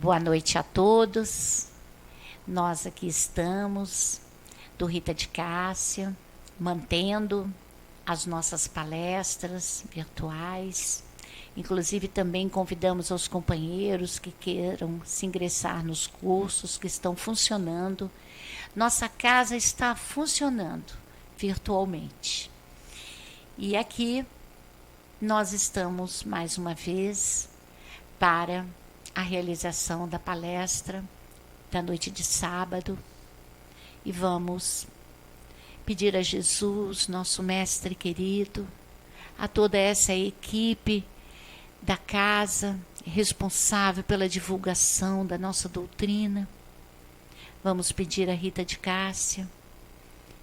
Boa noite a todos. Nós aqui estamos, do Rita de Cássia, mantendo as nossas palestras virtuais. Inclusive, também convidamos aos companheiros que queiram se ingressar nos cursos que estão funcionando. Nossa casa está funcionando virtualmente. E aqui nós estamos mais uma vez para a realização da palestra da noite de sábado e vamos pedir a Jesus, nosso mestre querido, a toda essa equipe da casa responsável pela divulgação da nossa doutrina. Vamos pedir a Rita de Cássia,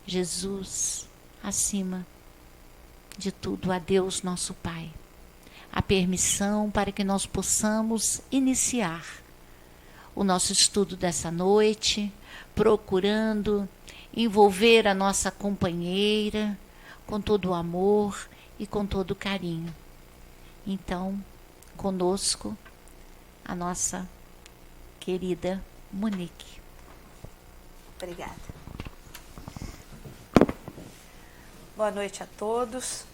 Jesus, acima de tudo, a Deus nosso Pai, a permissão para que nós possamos iniciar o nosso estudo dessa noite, procurando envolver a nossa companheira com todo o amor e com todo o carinho. Então, conosco, a nossa querida Monique. Obrigada. Boa noite a todos.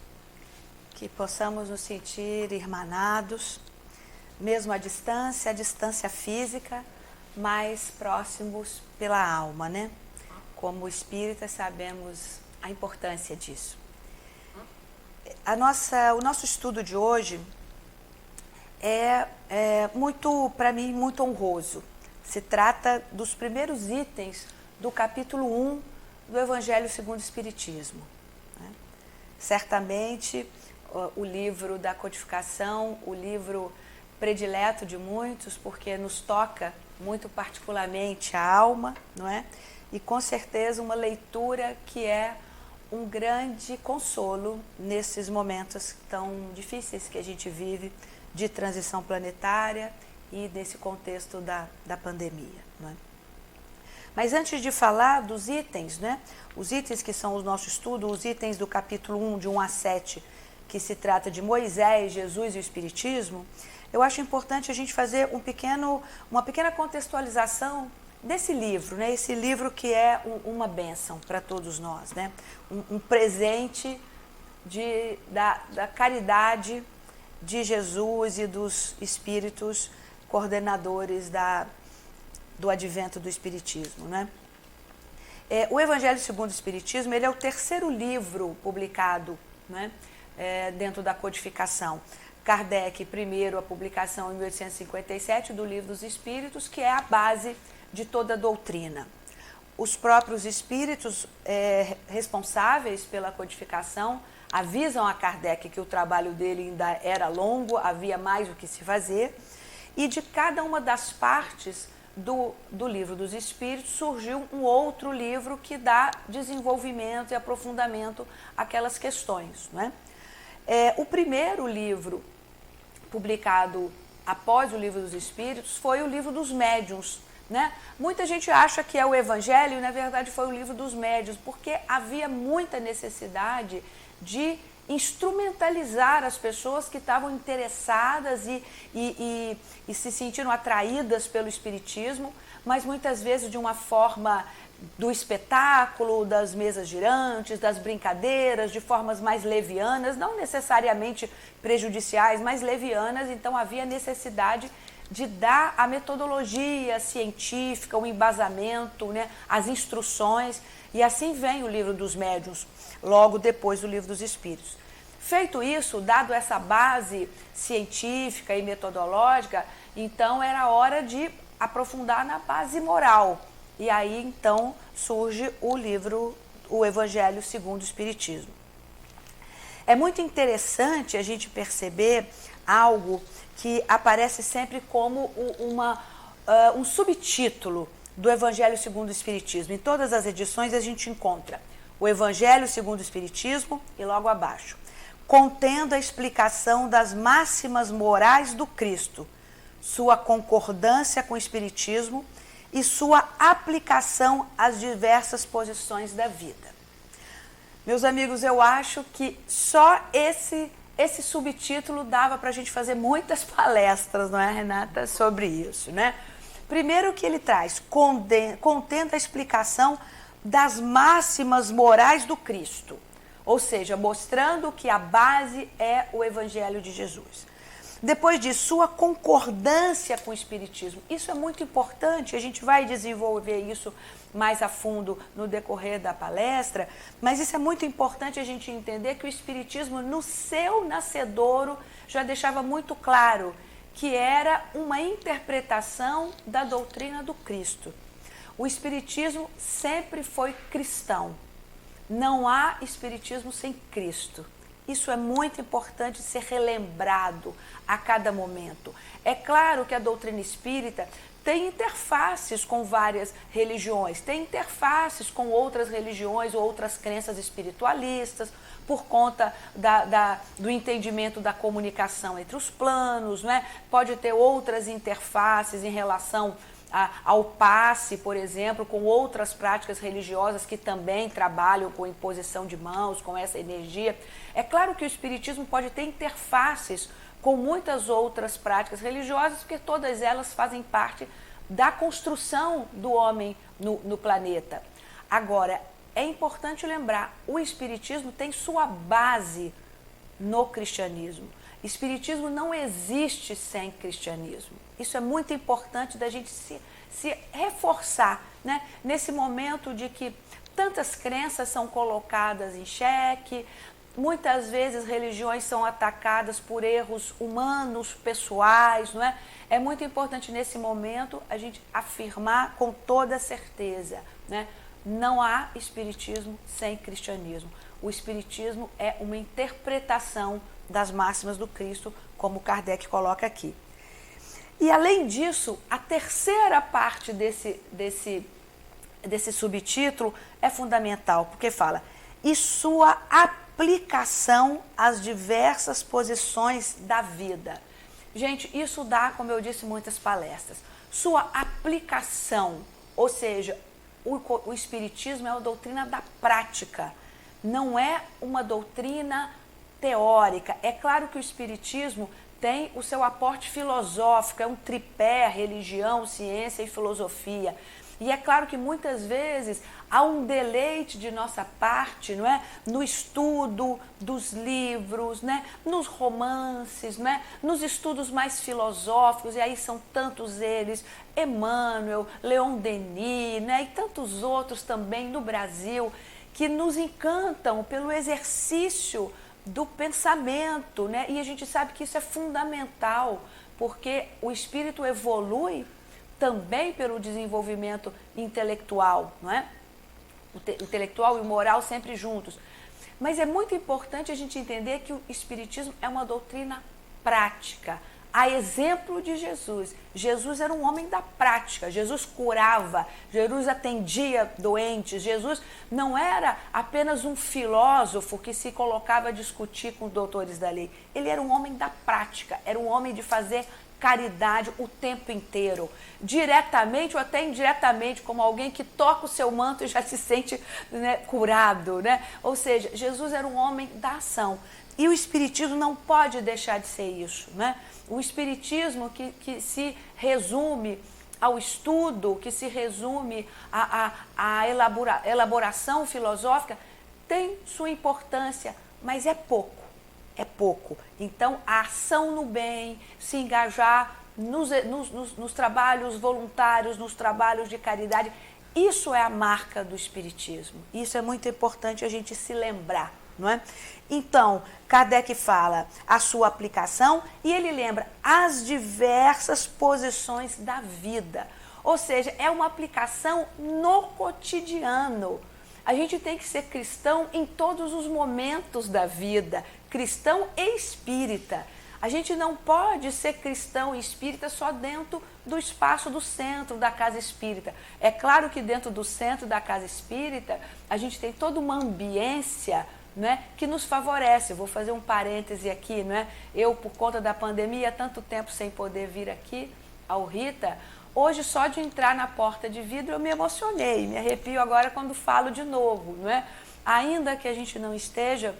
Que possamos nos sentir irmanados, mesmo à distância física, mais próximos pela alma, né? Como espíritas sabemos a importância disso. O nosso estudo de hoje é muito, para mim, muito honroso. Se trata dos primeiros itens do capítulo 1 do Evangelho segundo o Espiritismo, né? Certamente, o livro da codificação, o livro predileto de muitos, porque nos toca muito particularmente a alma, não é? E com certeza uma leitura que é um grande consolo nesses momentos tão difíceis que a gente vive de transição planetária e desse contexto da pandemia, não é? Mas antes de falar dos itens, né? Os itens que são o nosso estudo, os itens do capítulo 1, de 1 a 7, que se trata de Moisés, Jesus e o Espiritismo, eu acho importante a gente fazer uma pequena contextualização desse livro, né? Esse livro que é uma bênção para todos nós, né? Um presente da caridade de Jesus e dos espíritos coordenadores do advento do Espiritismo, né? O Evangelho segundo o Espiritismo, ele é o terceiro livro publicado, né? Dentro da codificação. Kardec, primeiro, a publicação em 1857 do Livro dos Espíritos, que é a base de toda a doutrina. Os próprios espíritos responsáveis pela codificação avisam a Kardec que o trabalho dele ainda era longo, havia mais o que se fazer, e de cada uma das partes do Livro dos Espíritos surgiu um outro livro que dá desenvolvimento e aprofundamento àquelas questões, não é? O primeiro livro publicado após o Livro dos Espíritos foi o Livro dos Médiuns, né? Muita gente acha que é o Evangelho e, na verdade, foi o Livro dos Médiuns, porque havia muita necessidade de instrumentalizar as pessoas que estavam interessadas e se sentiram atraídas pelo Espiritismo, mas muitas vezes de uma forma do espetáculo, das mesas girantes, das brincadeiras, de formas mais levianas, não necessariamente prejudiciais, mas levianas. Então havia necessidade de dar a metodologia científica, o embasamento, né, as instruções, e assim vem o Livro dos Médiuns, logo depois do Livro dos Espíritos. Feito isso, dado essa base científica e metodológica, então era hora de aprofundar na base moral. E aí, então, surge o Evangelho segundo o Espiritismo. É muito interessante a gente perceber algo que aparece sempre como um subtítulo do Evangelho segundo o Espiritismo. Em todas as edições a gente encontra o Evangelho segundo o Espiritismo e logo abaixo, contendo a explicação das máximas morais do Cristo, sua concordância com o Espiritismo e sua aplicação às diversas posições da vida. Meus amigos, eu acho que só esse subtítulo dava para a gente fazer muitas palestras, não é, Renata, sobre isso, né? Primeiro que ele traz, contendo a explicação das máximas morais do Cristo, ou seja, mostrando que a base é o Evangelho de Jesus. Depois disso, sua concordância com o Espiritismo. Isso é muito importante, a gente vai desenvolver isso mais a fundo no decorrer da palestra, mas isso é muito importante a gente entender que o Espiritismo, no seu nascedouro, já deixava muito claro que era uma interpretação da doutrina do Cristo. O Espiritismo sempre foi cristão. Não há Espiritismo sem Cristo. Isso é muito importante ser relembrado a cada momento. É claro que a doutrina espírita tem interfaces com várias religiões, tem interfaces com outras religiões ou outras crenças espiritualistas, por conta do entendimento da comunicação entre os planos, né? Pode ter outras interfaces em relação ao passe, por exemplo, com outras práticas religiosas que também trabalham com imposição de mãos, com essa energia. É claro que o Espiritismo pode ter interfaces com muitas outras práticas religiosas, porque todas elas fazem parte da construção do homem no planeta. Agora, é importante lembrar, o Espiritismo tem sua base no cristianismo. Espiritismo não existe sem cristianismo. Isso é muito importante da gente se reforçar, né? Nesse momento de que tantas crenças são colocadas em xeque, muitas vezes religiões são atacadas por erros humanos, pessoais, não é? É muito importante nesse momento a gente afirmar com toda certeza, né? Não há espiritismo sem cristianismo. O espiritismo é uma interpretação das máximas do Cristo, como Kardec coloca aqui. E além disso, a terceira parte desse subtítulo é fundamental, porque fala, e sua aplicação às diversas posições da vida. Gente, isso dá, como eu disse, muitas palestras. Sua aplicação, ou seja, o Espiritismo é uma doutrina da prática, não é uma doutrina teórica. É claro que o Espiritismo tem o seu aporte filosófico, é um tripé, religião, ciência e filosofia. E é claro que muitas vezes há um deleite de nossa parte, não é? No estudo dos livros, né? Nos romances, né? Nos estudos mais filosóficos, e aí são tantos eles, Emmanuel, Leon Denis, né? E tantos outros também no Brasil, que nos encantam pelo exercício do pensamento, né? E a gente sabe que isso é fundamental, porque o espírito evolui também pelo desenvolvimento intelectual, não é? O intelectual e o moral sempre juntos. Mas é muito importante a gente entender que o Espiritismo é uma doutrina prática. A exemplo de Jesus. Jesus era um homem da prática, Jesus curava, Jesus atendia doentes, Jesus não era apenas um filósofo que se colocava a discutir com os doutores da lei. Ele era um homem da prática, era um homem de fazer caridade o tempo inteiro, diretamente ou até indiretamente, como alguém que toca o seu manto e já se sente, né, curado, né? Ou seja, Jesus era um homem da ação. E o Espiritismo não pode deixar de ser isso, né? O Espiritismo que se resume ao estudo, que se resume à elaboração filosófica, tem sua importância, mas é pouco. É pouco. Então, a ação no bem, se engajar nos trabalhos voluntários, nos trabalhos de caridade, isso é a marca do Espiritismo. Isso é muito importante a gente se lembrar, não é? Então, Kardec fala a sua aplicação e ele lembra as diversas posições da vida. Ou seja, é uma aplicação no cotidiano. A gente tem que ser cristão em todos os momentos da vida, cristão e espírita. A gente não pode ser cristão e espírita só dentro do espaço do centro da casa espírita. É claro que dentro do centro da casa espírita, a gente tem toda uma ambiência, né, que nos favorece. Vou fazer um parêntese aqui, né? Eu, por conta da pandemia, tanto tempo sem poder vir aqui ao Rita, hoje só de entrar na porta de vidro eu me emocionei, me arrepio agora quando falo de novo, não é? Ainda que a gente não esteja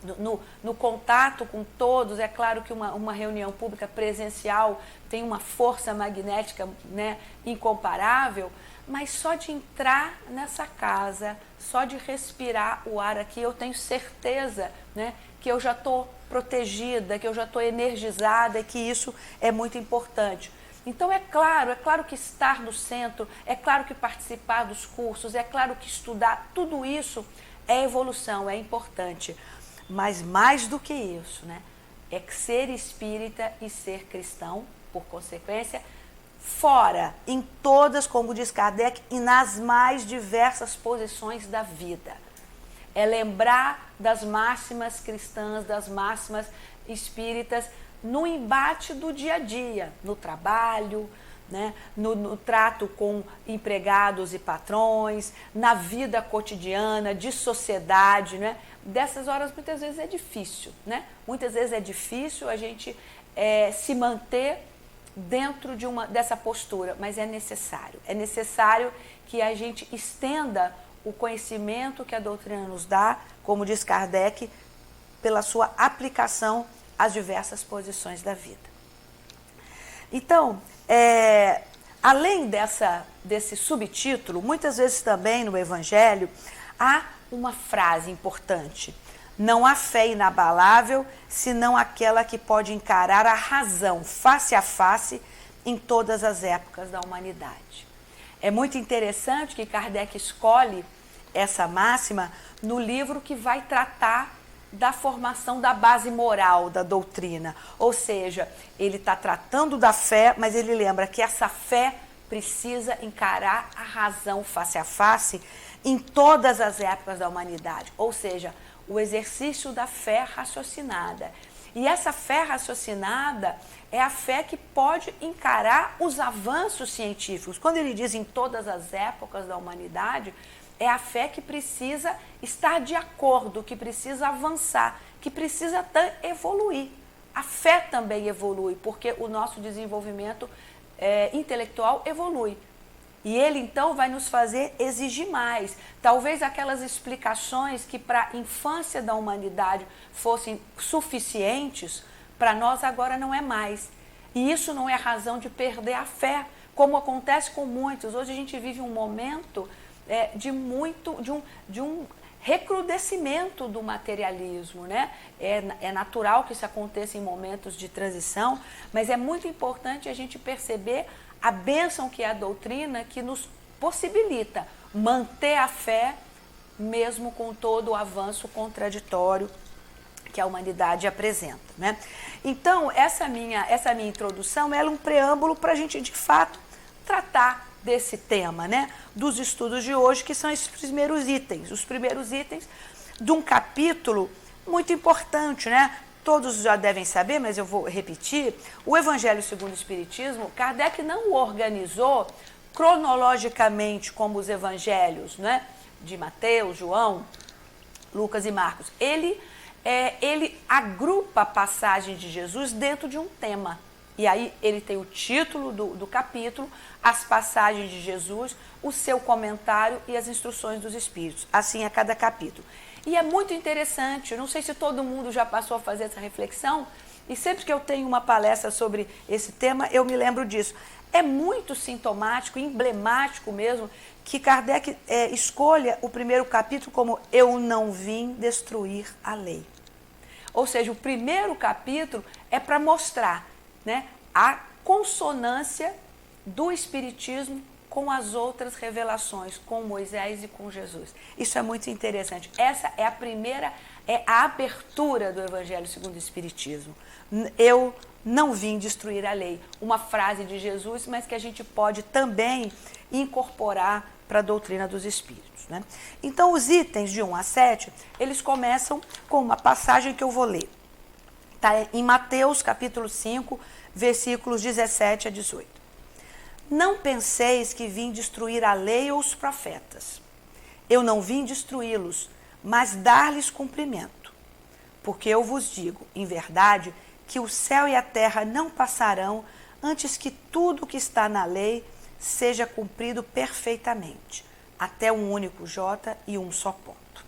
no contato com todos. É claro que uma reunião pública presencial tem uma força magnética, né, incomparável, mas só de entrar nessa casa, só de respirar o ar aqui, eu tenho certeza, né, que eu já estou protegida, que eu já estou energizada e que isso é muito importante. Então é claro que estar no centro, é claro que participar dos cursos, é claro que estudar, tudo isso é evolução, é importante. Mas mais do que isso, né, é ser espírita e ser cristão, por consequência, fora, em todas, como diz Kardec, e nas mais diversas posições da vida. É lembrar das máximas cristãs, das máximas espíritas, no embate do dia a dia, no trabalho, né, no trato com empregados e patrões, na vida cotidiana, de sociedade, né? Dessas horas muitas vezes é difícil, né? Muitas vezes é difícil a gente se manter dentro dessa postura, mas é necessário. É necessário que a gente estenda o conhecimento que a doutrina nos dá, como diz Kardec, pela sua aplicação às diversas posições da vida. Então, além desse subtítulo, muitas vezes também no Evangelho há uma frase importante: não há fé inabalável, senão aquela que pode encarar a razão face a face em todas as épocas da humanidade. É muito interessante que Kardec escolhe essa máxima no livro que vai tratar da formação da base moral da doutrina. Ou seja, ele está tratando da fé, mas ele lembra que essa fé precisa encarar a razão face a face em todas as épocas da humanidade. Ou seja, o exercício da fé raciocinada. E essa fé raciocinada é a fé que pode encarar os avanços científicos. Quando ele diz em todas as épocas da humanidade, é a fé que precisa estar de acordo, que precisa avançar, que precisa evoluir. A fé também evolui, porque o nosso desenvolvimento intelectual evolui. E ele, então, vai nos fazer exigir mais. Talvez aquelas explicações que para a infância da humanidade fossem suficientes, para nós agora não é mais. E isso não é razão de perder a fé, como acontece com muitos. Hoje a gente vive um momento de um recrudescimento do materialismo, né? É natural que isso aconteça em momentos de transição, mas é muito importante a gente perceber a bênção que é a doutrina, que nos possibilita manter a fé mesmo com todo o avanço contraditório que a humanidade apresenta, né? Então, essa minha introdução ela é um preâmbulo para a gente, de fato, tratar desse tema, né? Dos estudos de hoje, que são esses primeiros itens. Os primeiros itens de um capítulo muito importante, né? Todos já devem saber, mas eu vou repetir. O Evangelho segundo o Espiritismo, Kardec não o organizou cronologicamente como os evangelhos, né? De Mateus, João, Lucas e Marcos. Ele agrupa a passagem de Jesus dentro de um tema. E aí ele tem o título do capítulo, as passagens de Jesus, o seu comentário e as instruções dos Espíritos. Assim é cada capítulo. E é muito interessante, eu não sei se todo mundo já passou a fazer essa reflexão, e sempre que eu tenho uma palestra sobre esse tema, eu me lembro disso. É muito sintomático, emblemático mesmo, que Kardec escolha o primeiro capítulo como Eu não vim destruir a lei. Ou seja, o primeiro capítulo é para mostrar, né, a consonância do Espiritismo com as outras revelações, com Moisés e com Jesus. Isso é muito interessante. Essa é a primeira, é a abertura do Evangelho segundo o Espiritismo. Eu não vim destruir a lei. Uma frase de Jesus, mas que a gente pode também incorporar para a doutrina dos Espíritos, né? Então, os itens de 1 a 7, eles começam com uma passagem que eu vou ler. Está em Mateus, capítulo 5, versículos 17 a 18. Não penseis que vim destruir a lei ou os profetas. Eu não vim destruí-los, mas dar-lhes cumprimento. Porque eu vos digo, em verdade, que o céu e a terra não passarão antes que tudo o que está na lei seja cumprido perfeitamente, até um único J e um só ponto.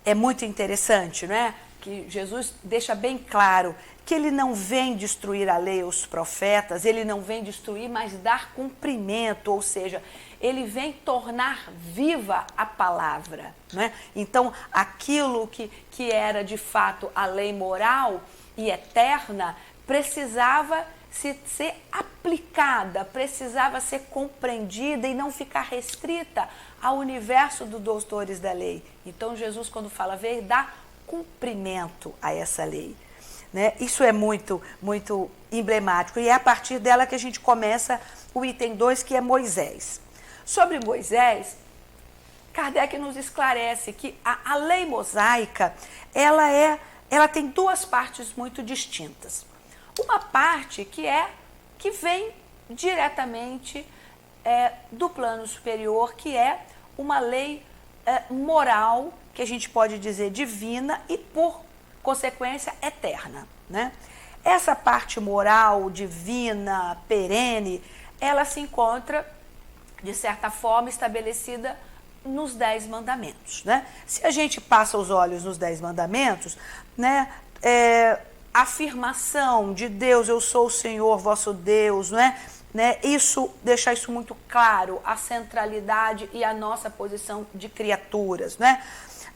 é muito interessante, não é? Que Jesus deixa bem claro que ele não vem destruir a lei ou os profetas, ele não vem destruir, mas dar cumprimento, ou seja, ele vem tornar viva a palavra, né? Então, aquilo que era de fato a lei moral e eterna, precisava ser aplicada, precisava ser compreendida e não ficar restrita ao universo dos doutores da lei. Então, Jesus, quando fala, veio dar cumprimento a essa lei. Né? Isso é muito, muito emblemático. E é a partir dela que a gente começa o item 2, que é Moisés. Sobre Moisés, Kardec nos esclarece que a lei mosaica, ela tem duas partes muito distintas. Uma parte que vem diretamente do plano superior, que é uma lei moral, que a gente pode dizer divina e, por consequência, eterna, né? Essa parte moral, divina, perene, ela se encontra, de certa forma, estabelecida nos 10 mandamentos, né? Se a gente passa os olhos nos 10 mandamentos, né, a afirmação de Deus, eu sou o Senhor vosso Deus, né? Isso, deixar isso muito claro, a centralidade e a nossa posição de criaturas, né?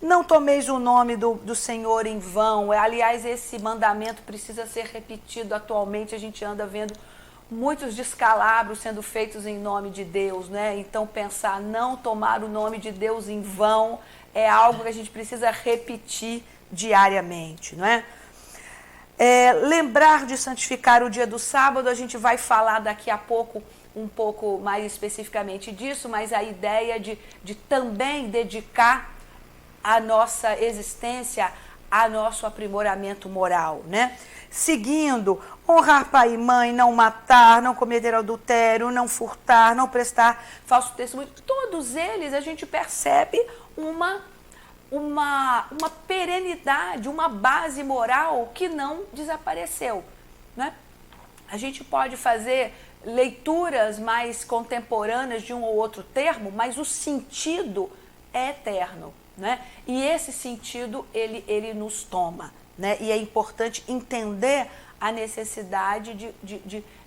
Não tomeis o nome do Senhor em vão. Aliás, esse mandamento precisa ser repetido atualmente. A gente anda vendo muitos descalabros sendo feitos em nome de Deus, né? Então, pensar não tomar o nome de Deus em vão é algo que a gente precisa repetir diariamente, não é? Lembrar de santificar o dia do sábado, a gente vai falar daqui a pouco um pouco mais especificamente disso, mas a ideia de também dedicar a nossa existência a nosso aprimoramento moral, né? Seguindo, honrar pai e mãe, não matar, não cometer adultério, não furtar, não prestar falso testemunho. Todos eles a gente percebe uma perenidade, uma base moral que não desapareceu, né? A gente pode fazer leituras mais contemporâneas de um ou outro termo, mas o sentido é eterno, né? E esse sentido ele nos toma, né? E é importante entender a necessidade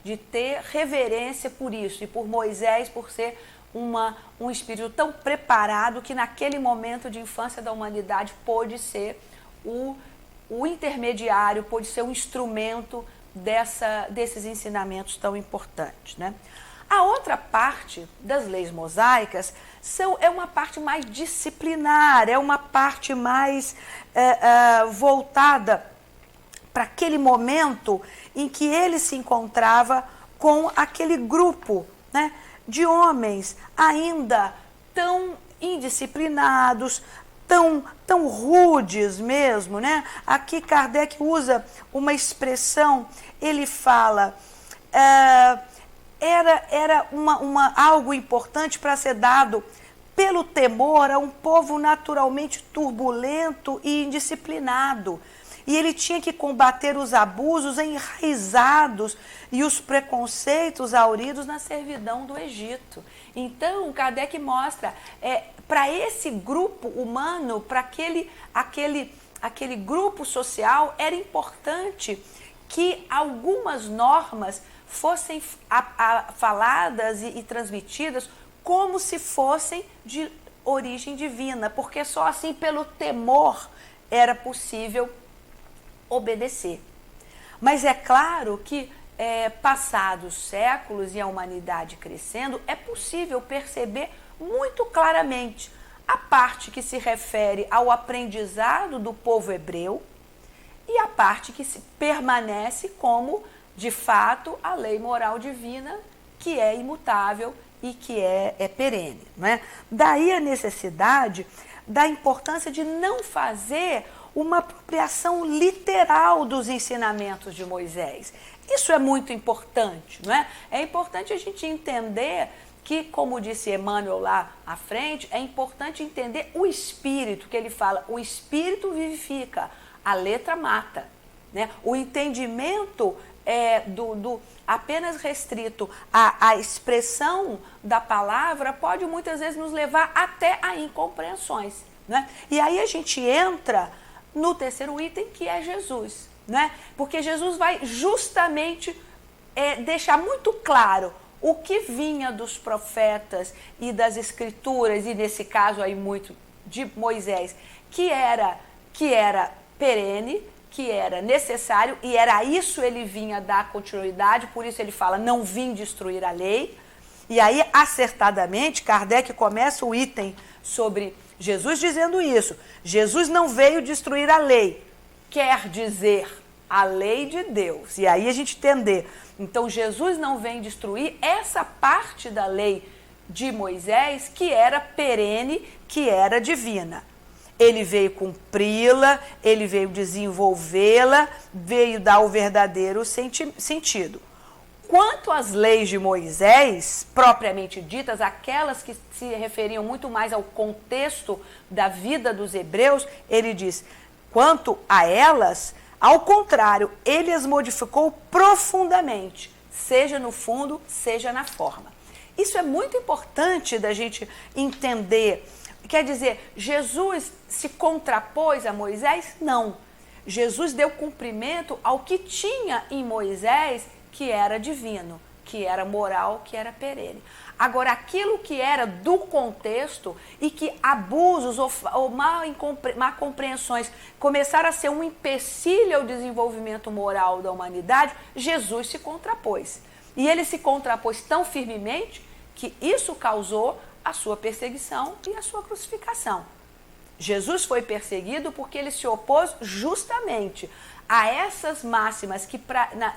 de ter reverência por isso, e por Moisés, por ser um espírito tão preparado que naquele momento de infância da humanidade pôde ser o intermediário, pôde ser um instrumento desses ensinamentos tão importantes, né? A outra parte das leis mosaicas é uma parte mais disciplinar, é uma parte mais voltada para aquele momento em que ele se encontrava com aquele grupo, né, de homens ainda tão indisciplinados, tão rudes mesmo, né? Aqui Kardec usa uma expressão, ele fala... Era algo importante para ser dado pelo temor a um povo naturalmente turbulento e indisciplinado. E ele tinha que combater os abusos enraizados e os preconceitos auridos na servidão do Egito. Então, Kardec mostra, para esse grupo humano, para aquele grupo social, era importante que algumas normas fossem faladas e transmitidas como se fossem de origem divina, porque só assim, pelo temor, era possível obedecer. Mas é claro que, passados séculos e a humanidade crescendo, é possível perceber muito claramente a parte que se refere ao aprendizado do povo hebreu e a parte que permanece como, de fato, a lei moral divina, que é imutável e que é perene, não é? Daí a necessidade da importância de não fazer uma apropriação literal dos ensinamentos de Moisés. Isso é muito importante, não é? É importante a gente entender que, como disse Emmanuel lá à frente, é importante entender o espírito, que ele fala, o espírito vivifica, a letra mata, né? O entendimento apenas restrito à expressão da palavra pode muitas vezes nos levar até a incompreensões. né? E aí a gente entra no terceiro item, que é Jesus, né? Porque Jesus vai justamente deixar muito claro o que vinha dos profetas e das escrituras, e nesse caso aí muito de Moisés, que era perene, que era necessário, e era isso ele vinha dar continuidade, por isso ele fala, não vim destruir a lei. E aí, acertadamente, Kardec começa o item sobre Jesus dizendo isso. Jesus não veio destruir a lei, quer dizer a lei de Deus. E aí a gente entender. Então, Jesus não vem destruir essa parte da lei de Moisés que era perene, que era divina. Ele veio cumpri-la, ele veio desenvolvê-la, veio dar o verdadeiro sentido. Quanto às leis de Moisés, propriamente ditas, aquelas que se referiam muito mais ao contexto da vida dos hebreus, ele diz, quanto a elas, ao contrário, ele as modificou profundamente, seja no fundo, seja na forma. Isso é muito importante da gente entender. Quer dizer, Jesus se contrapôs a Moisés? Não. Jesus deu cumprimento ao que tinha em Moisés, que era divino, que era moral, que era perene. Agora, aquilo que era do contexto e que abusos ou má compreensões começaram a ser um empecilho ao desenvolvimento moral da humanidade, Jesus se contrapôs. E ele se contrapôs tão firmemente que isso causou a sua perseguição e a sua crucificação. Jesus foi perseguido porque ele se opôs justamente a essas máximas que,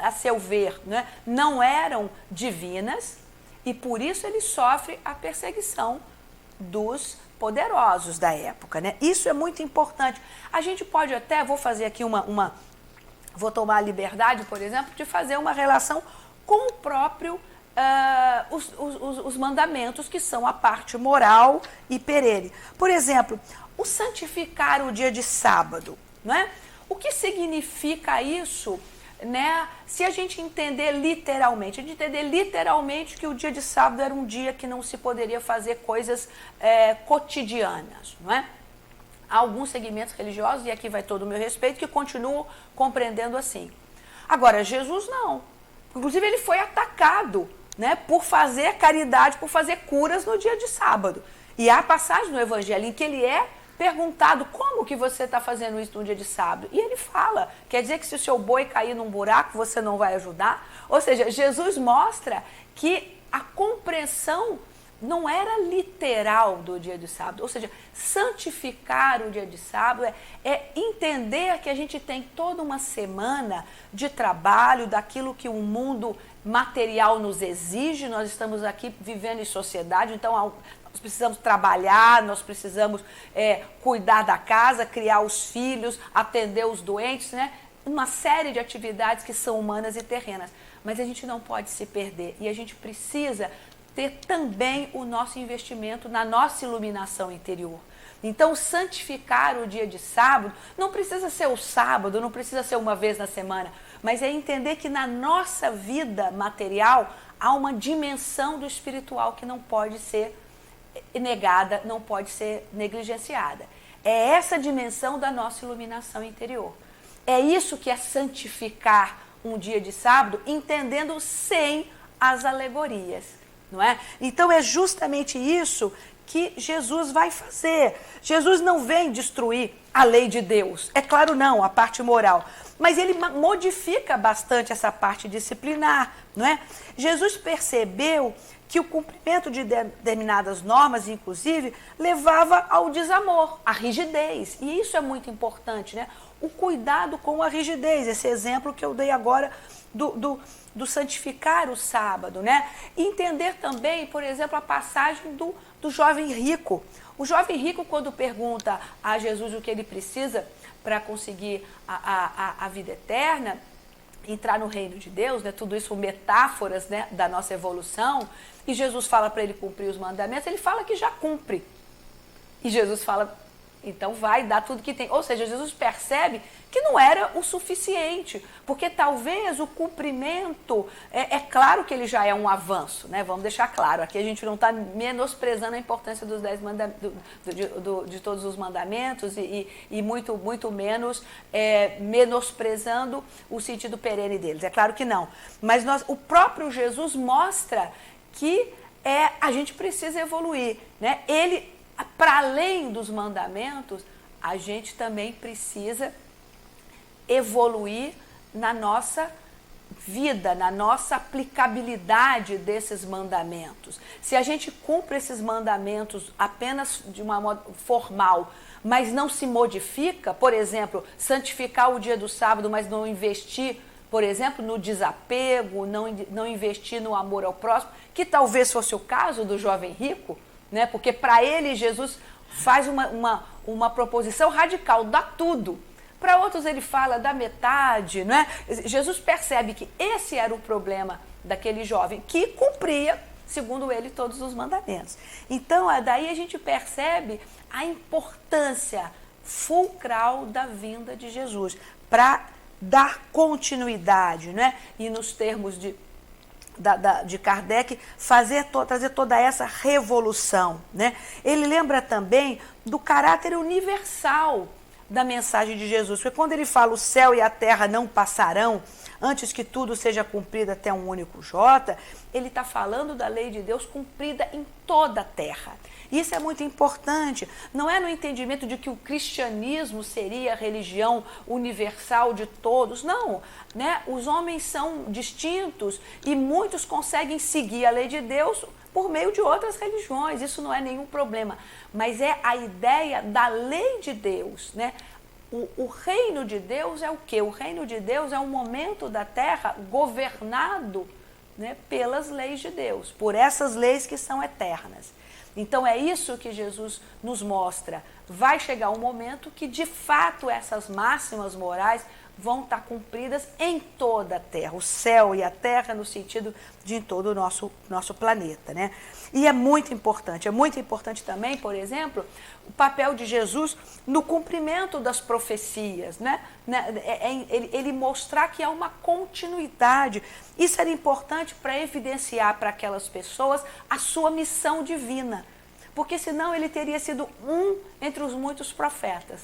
a seu ver, né, não eram divinas, e por isso ele sofre a perseguição dos poderosos da época, né? Isso é muito importante. A gente pode até, vou fazer aqui vou tomar a liberdade, por exemplo, de fazer uma relação com o próprio os mandamentos, que são a parte moral e perene. Por exemplo, o santificar o dia de sábado, não é? O que significa isso, né? Se a gente entender literalmente, que o dia de sábado era um dia que não se poderia fazer coisas cotidianas, não é? Há alguns segmentos religiosos, e aqui vai todo o meu respeito, que continuam compreendendo assim. Agora, Jesus não. Inclusive, ele foi atacado, né, por fazer caridade, por fazer curas no dia de sábado. E há passagem no Evangelho em que ele é perguntado, como que você está fazendo isso no dia de sábado? E ele fala, quer dizer que se o seu boi cair num buraco, você não vai ajudar? Ou seja, Jesus mostra que a compreensão não era literal do dia de sábado. Ou seja, santificar o dia de sábado é entender que a gente tem toda uma semana de trabalho, daquilo que o mundo material nos exige. Nós estamos aqui vivendo em sociedade, então nós precisamos trabalhar, nós precisamos cuidar da casa, criar os filhos, atender os doentes, né? Uma série de atividades que são humanas e terrenas. Mas a gente não pode se perder e a gente precisa ter também o nosso investimento na nossa iluminação interior. Então, santificar o dia de sábado não precisa ser o sábado, não precisa ser uma vez na semana, mas é entender que na nossa vida material há uma dimensão do espiritual que não pode ser negada, não pode ser negligenciada. É essa dimensão da nossa iluminação interior. É isso que é santificar um dia de sábado, entendendo sem as alegorias, não é? Então é justamente isso que Jesus vai fazer. Jesus não vem destruir a lei de Deus, é claro não, a parte moral, mas ele modifica bastante essa parte disciplinar, não é? Jesus percebeu que o cumprimento de determinadas normas, inclusive, levava ao desamor, à rigidez. E isso é muito importante, né? O cuidado com a rigidez, esse exemplo que eu dei agora do santificar o sábado, né? E entender também, por exemplo, a passagem do jovem rico. O jovem rico, quando pergunta a Jesus o que ele precisa para conseguir a vida eterna, entrar no reino de Deus, né? Tudo isso metáforas, né, da nossa evolução, e Jesus fala para ele cumprir os mandamentos, ele fala que já cumpre. E Jesus fala, então vai dar tudo que tem. Ou seja, Jesus percebe que não era o suficiente, porque talvez o cumprimento, é claro que ele já é um avanço, né? Vamos deixar claro, aqui a gente não está menosprezando a importância dos 10 de todos os mandamentos e muito, muito menos menosprezando o sentido perene deles, é claro que não. Mas o próprio Jesus mostra que a gente precisa evoluir, né? Ele, para além dos mandamentos, a gente também precisa evoluir na nossa vida, na nossa aplicabilidade desses mandamentos. Se a gente cumpre esses mandamentos apenas de uma modo formal, mas não se modifica, por exemplo, santificar o dia do sábado, mas não investir, por exemplo, no desapego, não investir no amor ao próximo, que talvez fosse o caso do jovem rico, né? Porque para ele Jesus faz uma proposição radical, dá tudo. Para outros ele fala da metade, né? Jesus percebe que esse era o problema daquele jovem, que cumpria, segundo ele, todos os mandamentos. Então, daí a gente percebe a importância fulcral da vinda de Jesus, para dar continuidade, né? E nos termos de Kardec, trazer toda essa revolução, né? Ele lembra também do caráter universal da mensagem de Jesus, porque quando ele fala o céu e a terra não passarão antes que tudo seja cumprido até um único jota, ele está falando da lei de Deus cumprida em toda a terra. Isso é muito importante, não é no entendimento de que o cristianismo seria a religião universal de todos, não, né? Os homens são distintos e muitos conseguem seguir a lei de Deus por meio de outras religiões, isso não é nenhum problema, mas é a ideia da lei de Deus, né? O reino de Deus é o quê? O reino de Deus é um momento da terra governado, né, pelas leis de Deus, por essas leis que são eternas. Então é isso que Jesus nos mostra. Vai chegar um momento que de fato essas máximas morais vão estar cumpridas em toda a terra, o céu e a terra no sentido de em todo o nosso planeta, né? E é muito importante também, por exemplo, o papel de Jesus no cumprimento das profecias, né? Ele mostrar que há uma continuidade. Isso era importante para evidenciar para aquelas pessoas a sua missão divina, porque senão ele teria sido um entre os muitos profetas.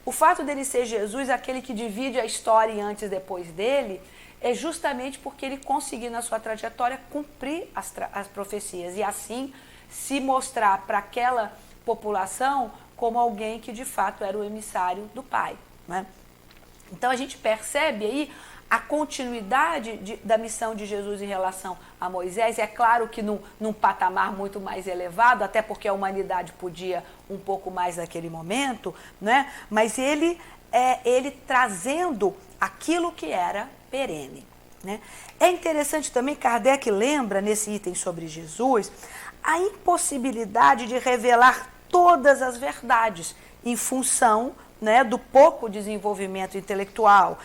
O fato dele ser Jesus, aquele que divide a história antes e depois dele, é justamente porque ele conseguiu na sua trajetória cumprir as profecias e assim se mostrar para aquela população como alguém que de fato era o emissário do Pai, né? Então a gente percebe aí a continuidade da missão de Jesus em relação a Moisés. É claro que num patamar muito mais elevado, até porque a humanidade podia um pouco mais naquele momento, né? Mas ele trazendo aquilo que era perene, né? É interessante também, Kardec lembra nesse item sobre Jesus, a impossibilidade de revelar todas as verdades em função, né, do pouco desenvolvimento intelectual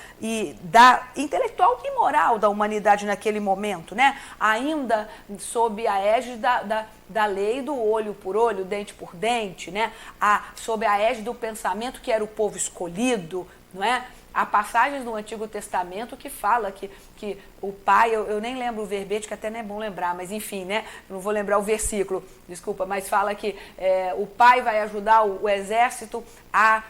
intelectual e moral da humanidade naquele momento, né? Ainda sob a égide da lei do olho por olho, dente por dente, né? Sob a égide do pensamento que era o povo escolhido, não é? Há passagens no Antigo Testamento que fala que o pai, eu nem lembro o verbete, que até não é bom lembrar, mas enfim, né? Não vou lembrar o versículo, desculpa, mas fala que o pai vai ajudar o exército a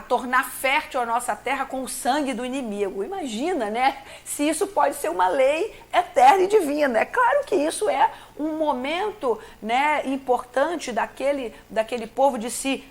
tornar fértil a nossa terra com o sangue do inimigo. Imagina, né? Se isso pode ser uma lei eterna e divina. É claro que isso é um momento, né, importante daquele povo de se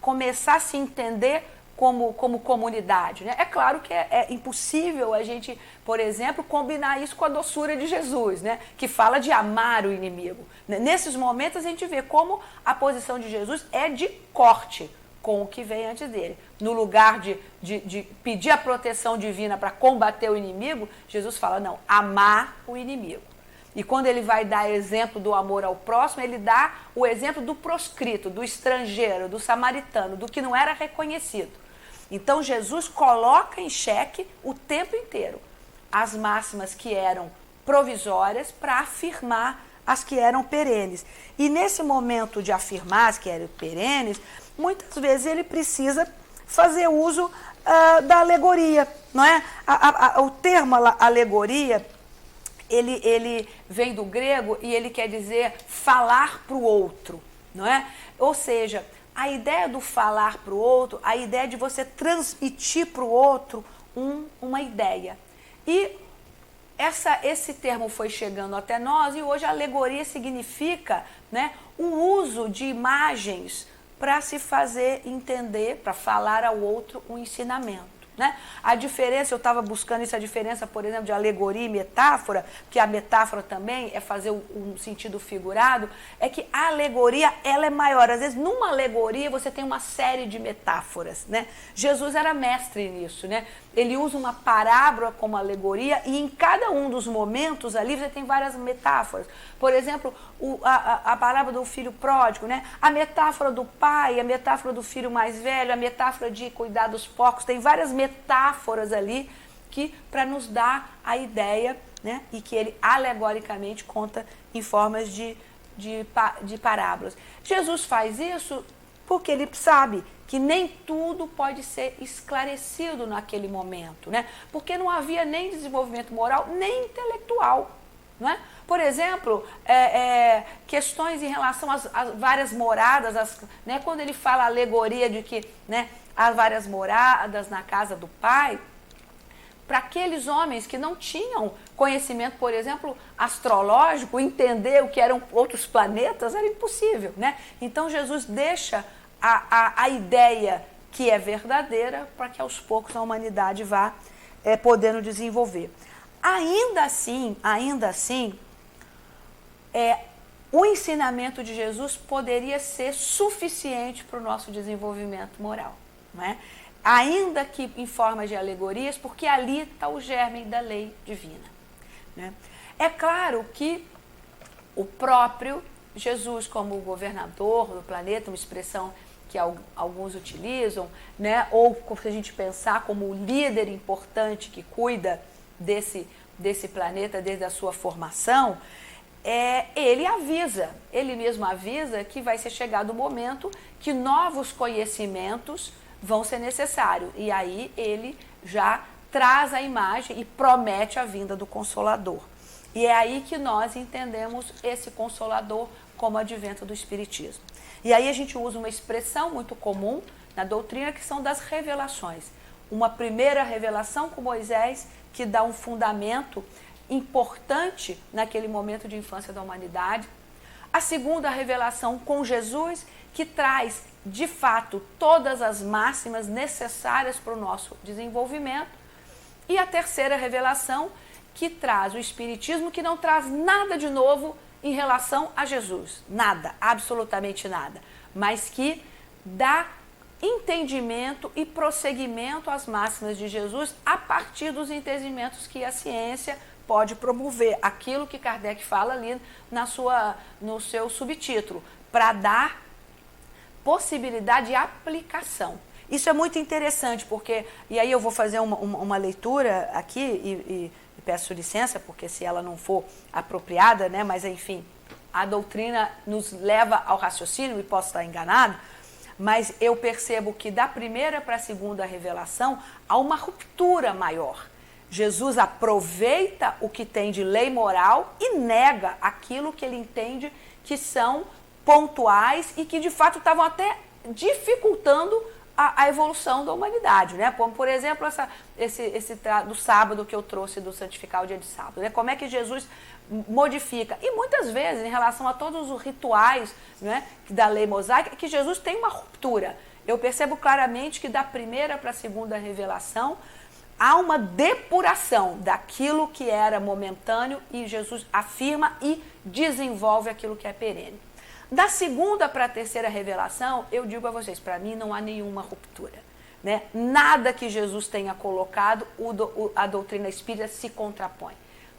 começar a se entender como comunidade, né? É claro que é impossível a gente, por exemplo, combinar isso com a doçura de Jesus, né? Que fala de amar o inimigo. Nesses momentos a gente vê como a posição de Jesus é de corte com o que vem antes dele. No lugar de pedir a proteção divina para combater o inimigo, Jesus fala, não, amar o inimigo. E quando ele vai dar exemplo do amor ao próximo, ele dá o exemplo do proscrito, do estrangeiro, do samaritano, do que não era reconhecido. Então Jesus coloca em xeque o tempo inteiro as máximas que eram provisórias para afirmar as que eram perenes. E nesse momento de afirmar as que eram perenes, muitas vezes ele precisa fazer uso da alegoria, não é? O termo alegoria, ele vem do grego e ele quer dizer falar para o outro, não é? Ou seja, a ideia do falar para o outro, a ideia de você transmitir para o outro uma ideia. E esse termo foi chegando até nós e hoje a alegoria significa, né, o uso de imagens para se fazer entender, para falar ao outro um ensinamento. Né? A diferença, eu estava buscando a diferença, por exemplo, de alegoria e metáfora, que a metáfora também é fazer um sentido figurado, é que a alegoria, ela é maior. Às vezes, numa alegoria, você tem uma série de metáforas, né? Jesus era mestre nisso, né? Ele usa uma parábola como alegoria e em cada um dos momentos ali você tem várias metáforas. Por exemplo, a parábola do filho pródigo, né? A metáfora do pai, a metáfora do filho mais velho, a metáfora de cuidar dos porcos, tem várias metáforas ali que para nos dar a ideia, né? E que ele alegoricamente conta em formas de parábolas. Jesus faz isso porque ele sabe que nem tudo pode ser esclarecido naquele momento, né? Porque não havia nem desenvolvimento moral, nem intelectual, não é? Por exemplo, questões em relação às várias moradas, né? Quando ele fala a alegoria de que, né, há várias moradas na casa do Pai, para aqueles homens que não tinham conhecimento, por exemplo, astrológico, entender o que eram outros planetas era impossível, né? Então Jesus deixa a ideia que é verdadeira para que aos poucos a humanidade vá podendo desenvolver. Ainda assim, o ensinamento de Jesus poderia ser suficiente para o nosso desenvolvimento moral, não é? Ainda que em forma de alegorias, porque ali está o germe da lei divina, né? É claro que o próprio Jesus, como governador do planeta, uma expressão que alguns utilizam, né? Ou se a gente pensar como o líder importante que cuida desse planeta desde a sua formação, ele mesmo avisa que vai ser chegado o momento que novos conhecimentos vão ser necessários. E aí ele já traz a imagem e promete a vinda do Consolador. E é aí que nós entendemos esse Consolador como advento do Espiritismo. E aí a gente usa uma expressão muito comum na doutrina que são das revelações. Uma primeira revelação com Moisés que dá um fundamento importante naquele momento de infância da humanidade. A segunda revelação com Jesus, que traz, de fato, todas as máximas necessárias para o nosso desenvolvimento. E a terceira revelação, que traz o Espiritismo, que não traz nada de novo em relação a Jesus. Nada, absolutamente nada. Mas que dá entendimento e prosseguimento às máximas de Jesus a partir dos entendimentos que a ciência pode promover. Aquilo que Kardec fala ali no seu subtítulo, para dar possibilidade de aplicação. Isso é muito interessante, porque, e aí eu vou fazer uma leitura aqui e peço licença, porque se ela não for apropriada, né, mas enfim, a doutrina nos leva ao raciocínio, e posso estar enganado, mas eu percebo que da primeira para a segunda revelação há uma ruptura maior. Jesus aproveita o que tem de lei moral e nega aquilo que ele entende que são pontuais e que de fato estavam até dificultando a evolução da humanidade, né? Como, por exemplo, esse do sábado que eu trouxe do santificar o dia de sábado, né? Como é que Jesus modifica? E muitas vezes, em relação a todos os rituais, né, da lei mosaica, que Jesus tem uma ruptura. Eu percebo claramente que da primeira para a segunda revelação há uma depuração daquilo que era momentâneo e Jesus afirma e desenvolve aquilo que é perene. Da segunda para a terceira revelação, eu digo a vocês, para mim não há nenhuma ruptura, né? Nada que Jesus tenha colocado, a doutrina espírita se contrapõe.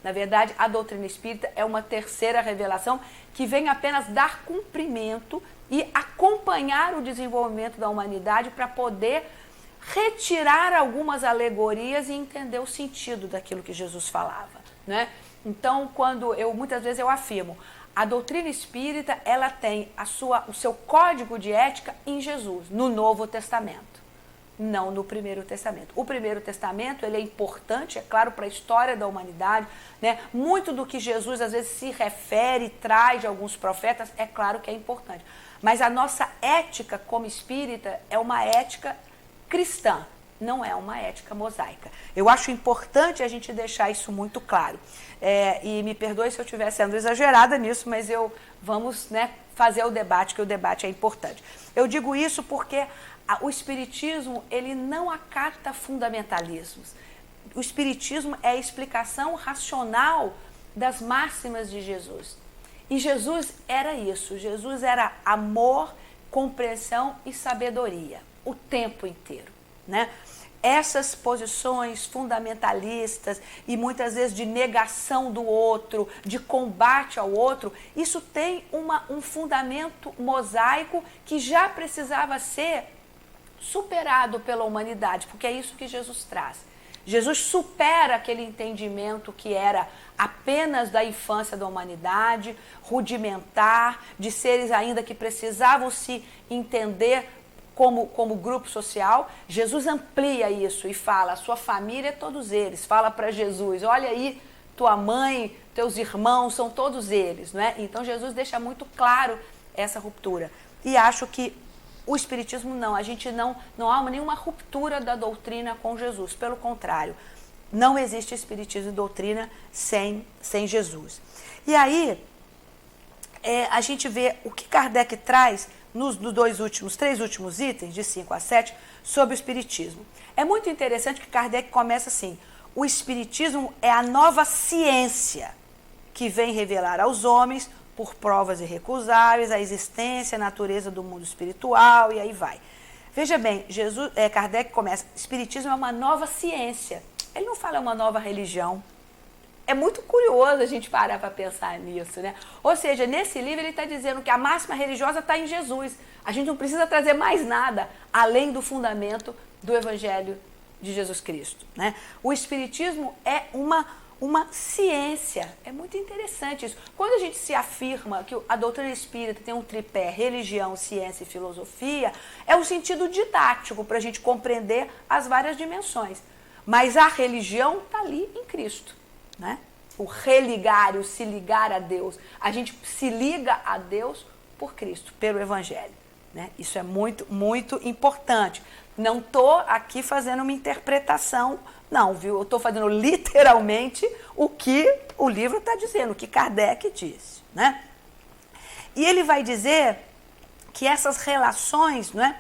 Na verdade, a doutrina espírita é uma terceira revelação que vem apenas dar cumprimento e acompanhar o desenvolvimento da humanidade para poder retirar algumas alegorias e entender o sentido daquilo que Jesus falava, né? Então, muitas vezes eu afirmo, A doutrina espírita, ela tem o seu código de ética em Jesus, no Novo Testamento, não no Primeiro Testamento. O Primeiro Testamento, ele é importante, é claro, para a história da humanidade, né? Muito do que Jesus às vezes se refere, traz de alguns profetas, é claro que é importante. Mas a nossa ética como espírita é uma ética cristã, não é uma ética mosaica. Eu acho importante a gente deixar isso muito claro. E me perdoe se eu estiver sendo exagerada nisso, mas vamos, né, fazer o debate, que o debate é importante. Eu digo isso porque o Espiritismo, ele não acata fundamentalismos. O Espiritismo é a explicação racional das máximas de Jesus. E Jesus era isso, Jesus era amor, compreensão e sabedoria, o tempo inteiro, né? Essas posições fundamentalistas e muitas vezes de negação do outro, de combate ao outro, isso tem um fundamento mosaico que já precisava ser superado pela humanidade, porque é isso que Jesus traz. Jesus supera aquele entendimento que era apenas da infância da humanidade, rudimentar, de seres ainda que precisavam se entender como grupo social. Jesus amplia isso e fala, a sua família é todos eles. Fala para Jesus, olha aí, tua mãe, teus irmãos, são todos eles, não é? Então Jesus deixa muito claro essa ruptura. E acho que o Espiritismo não, a gente não há nenhuma ruptura da doutrina com Jesus, pelo contrário, não existe Espiritismo e doutrina sem Jesus. E aí, a gente vê o que Kardec traz nos três últimos itens, de 5 a 7, sobre o Espiritismo. É muito interessante que Kardec começa assim, o Espiritismo é a nova ciência que vem revelar aos homens, por provas irrecusáveis, a existência, a natureza do mundo espiritual, e aí vai. Veja bem, Kardec começa, Espiritismo é uma nova ciência. Ele não fala uma nova religião. É muito curioso a gente parar para pensar nisso, né? Ou seja, nesse livro ele está dizendo que a máxima religiosa está em Jesus. A gente não precisa trazer mais nada além do fundamento do Evangelho de Jesus Cristo, né? O Espiritismo é uma ciência. É muito interessante isso. Quando a gente se afirma que a doutrina espírita tem um tripé, religião, ciência e filosofia, é um sentido didático para a gente compreender as várias dimensões. Mas a religião está ali em Cristo, né? O religar, o se ligar a Deus. A gente se liga a Deus por Cristo, pelo Evangelho, né? Isso é muito, muito importante. Não estou aqui fazendo uma interpretação, não, viu? Eu estou fazendo literalmente o que o livro está dizendo, o que Kardec disse, né? E ele vai dizer que essas relações, né,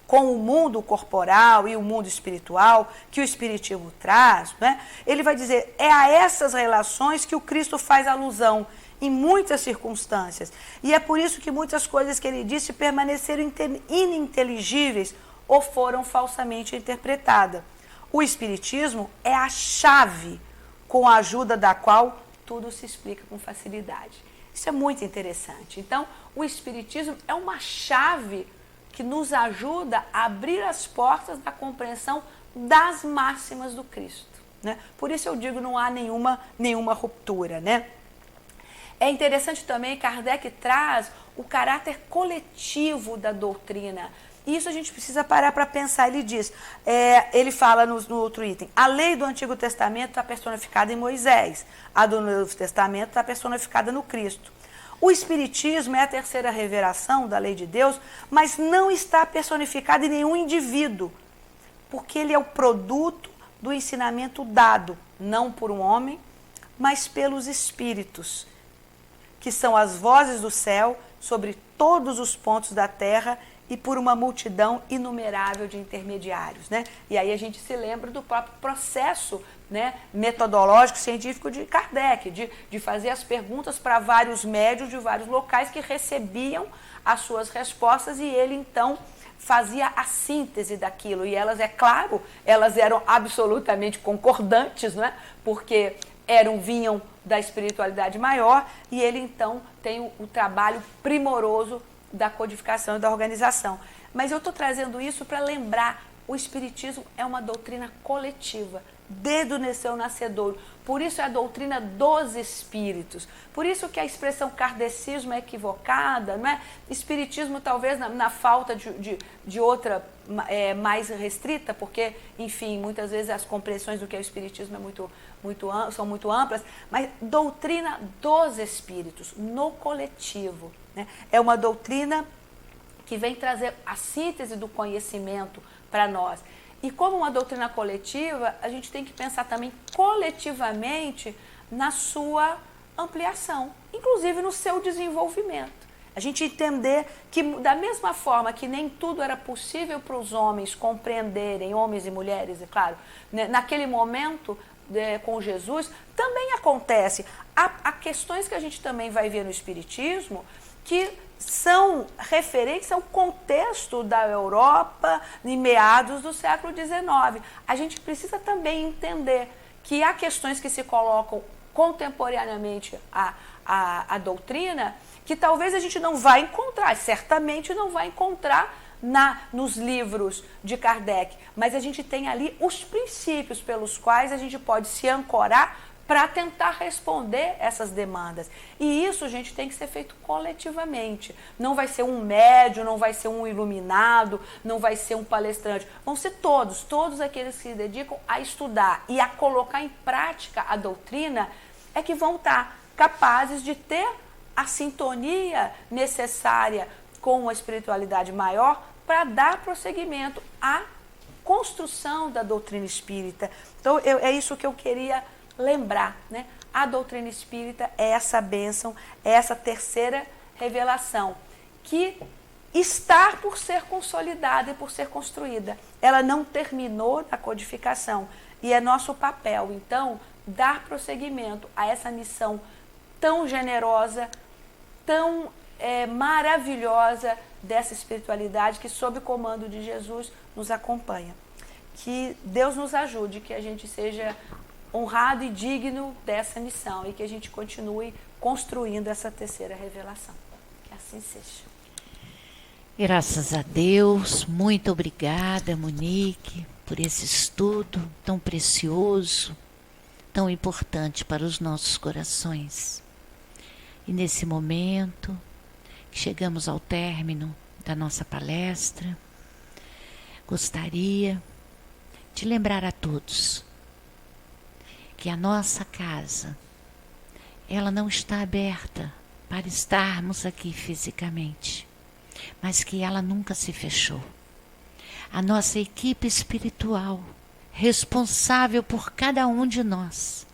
com o mundo corporal e o mundo espiritual, que o Espiritismo traz, né, ele vai dizer, é a essas relações que o Cristo faz alusão em muitas circunstâncias. E é por isso que muitas coisas que ele disse permaneceram ininteligíveis ou foram falsamente interpretadas. O Espiritismo é a chave com a ajuda da qual tudo se explica com facilidade. Isso é muito interessante. Então, o Espiritismo é uma chave que nos ajuda a abrir as portas da compreensão das máximas do Cristo, né? Por isso eu digo, não há nenhuma ruptura, né? É interessante também, Kardec traz o caráter coletivo da doutrina. Isso a gente precisa parar para pensar. Ele diz, ele fala no outro item, a lei do Antigo Testamento está personificada em Moisés, a do Novo Testamento está personificada no Cristo. O Espiritismo é a terceira revelação da lei de Deus, mas não está personificado em nenhum indivíduo, porque ele é o produto do ensinamento dado, não por um homem, mas pelos Espíritos, que são as vozes do céu sobre todos os pontos da terra e por uma multidão inumerável de intermediários, né? E aí a gente se lembra do próprio processo, né, metodológico, científico de Kardec, de fazer as perguntas para vários médiuns de vários locais que recebiam as suas respostas e ele então fazia a síntese daquilo. E elas, é claro, elas eram absolutamente concordantes, né? Porque vinham da espiritualidade maior e ele então tem o trabalho primoroso da codificação e da organização. Mas eu estou trazendo isso para lembrar, o Espiritismo é uma doutrina coletiva, desde o seu nascedouro. Por isso é a doutrina dos espíritos. Por isso que a expressão kardecismo é equivocada, não é? Espiritismo talvez na falta de outra mais restrita, porque, enfim, muitas vezes as compreensões do que é o espiritismo são muito amplas, mas doutrina dos espíritos, no coletivo, né? É uma doutrina que vem trazer a síntese do conhecimento para nós. E como uma doutrina coletiva, a gente tem que pensar também coletivamente na sua ampliação, inclusive no seu desenvolvimento. A gente entender que, da mesma forma que nem tudo era possível para os homens compreenderem, homens e mulheres, é claro, né, naquele momento com Jesus, também acontece. Há questões que a gente também vai ver no Espiritismo que são referentes ao contexto da Europa em meados do século XIX. A gente precisa também entender que há questões que se colocam contemporaneamente à doutrina que talvez a gente não vai encontrar, certamente não vai encontrar nos livros de Kardec, mas a gente tem ali os princípios pelos quais a gente pode se ancorar para tentar responder essas demandas. E isso, gente, tem que ser feito coletivamente. Não vai ser um médium, não vai ser um iluminado, não vai ser um palestrante. Vão ser todos aqueles que se dedicam a estudar e a colocar em prática a doutrina, é que vão estar capazes de ter a sintonia necessária com uma espiritualidade maior para dar prosseguimento à construção da doutrina espírita. Então, é isso que eu queria lembrar, né? A doutrina espírita é essa bênção, é essa terceira revelação, que está por ser consolidada e por ser construída. Ela não terminou na codificação e é nosso papel, então, dar prosseguimento a essa missão tão generosa, tão maravilhosa dessa espiritualidade que, sob o comando de Jesus, nos acompanha. Que Deus nos ajude, que a gente seja honrado e digno dessa missão e que a gente continue construindo essa terceira revelação. Que assim seja. Graças a Deus, muito obrigada, Monique, por esse estudo tão precioso, tão importante para os nossos corações. E nesse momento, que chegamos ao término da nossa palestra, gostaria de lembrar a todos que a nossa casa, ela não está aberta para estarmos aqui fisicamente, mas que ela nunca se fechou. A nossa equipe espiritual, responsável por cada um de nós,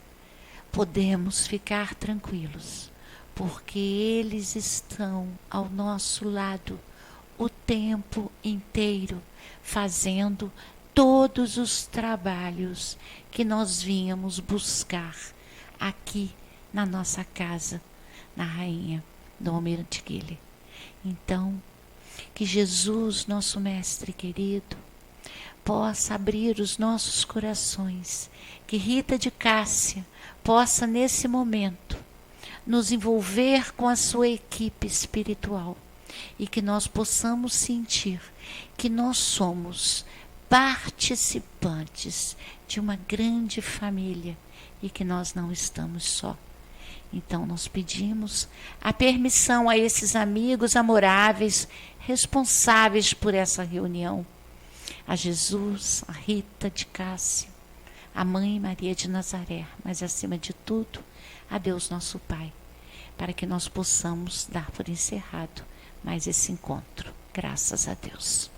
podemos ficar tranquilos, porque eles estão ao nosso lado o tempo inteiro, fazendo todos os trabalhos que nós vínhamos buscar aqui na nossa casa, na Rainha Dom Almirante Guilherme. Então, que Jesus, nosso Mestre querido, possa abrir os nossos corações, que Rita de Cássia possa, nesse momento, nos envolver com a sua equipe espiritual e que nós possamos sentir que nós somos participantes de uma grande família e que nós não estamos só. Então nós pedimos a permissão a esses amigos amoráveis, responsáveis por essa reunião, a Jesus, a Rita de Cássia, a Mãe Maria de Nazaré, mas acima de tudo, a Deus nosso Pai, para que nós possamos dar por encerrado mais esse encontro. Graças a Deus.